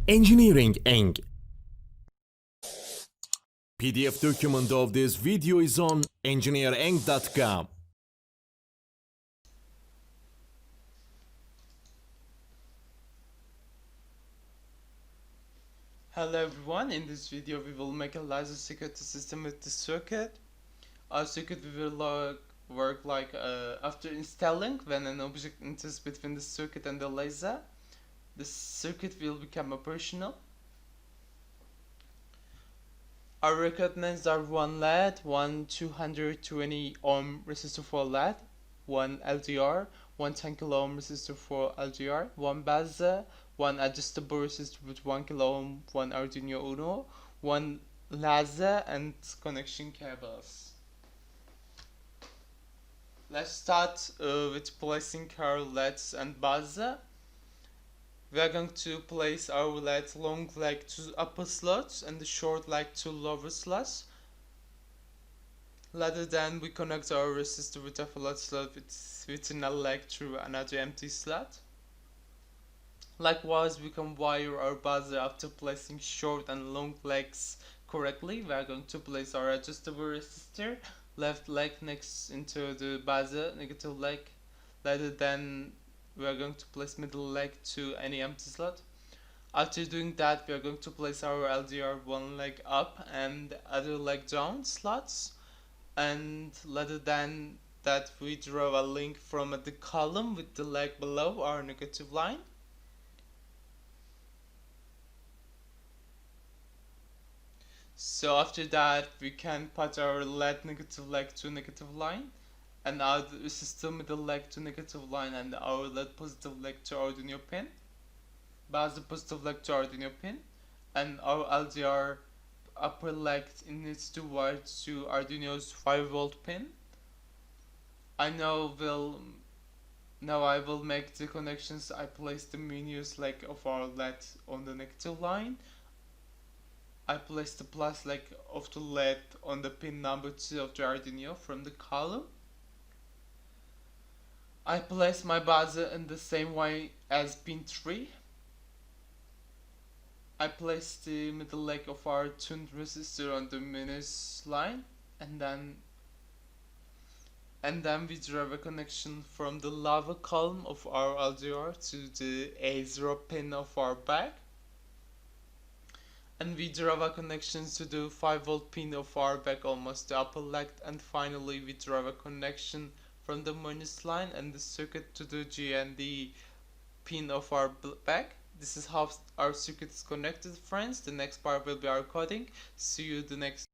Engineering Eng. PDF document of this video is on engineereng.com. Hello everyone, in this video we will make a laser security system with the circuit. Our circuit will work like after installing, when an object enters between the circuit and the laser, the circuit will become operational. Our requirements are one LED, one 220 ohm resistor for LED, one LDR, one 10 kilo ohm resistor for LDR, one buzzer, one adjustable resistor with 1 kilo ohm, one Arduino Uno, one laser, and connection cables. Let's start with placing our LEDs and buzzer. We are going to place our LED long leg to upper slots and the short leg to lower slots. Rather than we connect our resistor with a flat slot within a leg through another empty slot. Likewise, we can wire our buzzer after placing short and long legs correctly. We are going to place our adjustable resistor left leg next into the buzzer negative leg. Rather than we are going to place middle leg to any empty slot. After doing that, we are going to place our LDR one leg up and other leg down slots. And rather than that, we draw a link from the column with the leg below our negative line. So after that, we can put our LED negative leg to negative line, and our resistor middle leg to negative line, and our LED positive leg to Arduino pin, buzzer positive leg to Arduino pin, and our LDR upper leg needs to wire to Arduino's 5-volt pin. Now I will make the connections. I place the minus leg of our LED on the negative line. I place the plus leg of the LED on the pin number 2 of the Arduino from the column. I place my buzzer in the same way as pin 3. I place the middle leg of our tuned resistor on the minus line, and then we draw a connection from the lower column of our LDR to the A0 pin of our back. And we draw a connection to the 5-volt pin of our back, almost the upper leg, and finally we draw a connection from the minus line and the circuit to the GND pin of our back. This is how our circuit is connected, friends. The next part will be our coding. See you the next.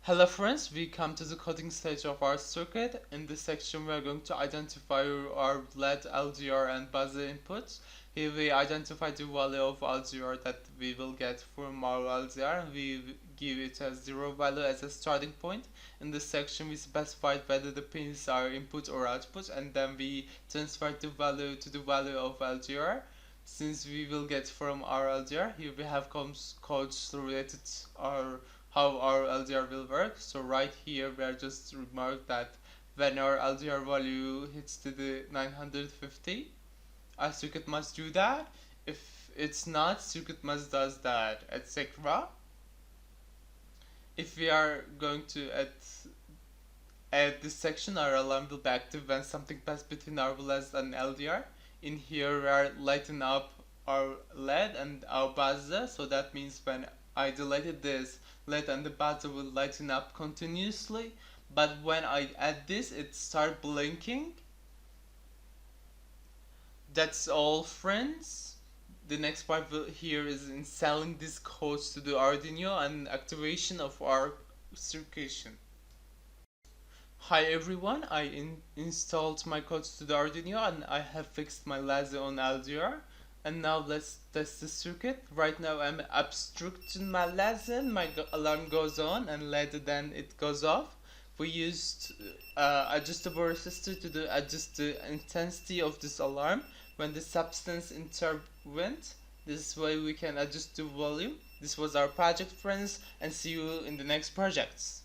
Hello friends, we come to the coding stage of our circuit. In this section we are going to identify our LED, LDR and buzzer inputs. Here we identify the value of LDR that we will get from our LDR, and we give it as 0 value as a starting point. In this section we specified whether the pins are input or output, and then we transfer the value to the value of LDR. Since we will get from our LDR, here we have codes related to how our LDR will work. So right here we are just remark that when our LDR value hits to the 950, our circuit must do that. If it's not, circuit must does that, etc. If we are going to add this section, our alarm will be active when something passes between our LED and LDR. In here we are lighting up our LED and our buzzer, so that means when I deleted this, LED and the buzzer will lighten up continuously, but when I add this, it start blinking. That's all, friends. The next part here is installing these codes to the Arduino and activation of our circuit. Hi everyone, I installed my codes to the Arduino and I have fixed my laser on LDR. And now let's test the circuit. Right now I'm obstructing my laser, my alarm goes on, and later then it goes off. We used adjustable resistor to adjust the intensity of this alarm when the substance intervened. This way we can adjust the volume. This was our project, friends, and see you in the next projects.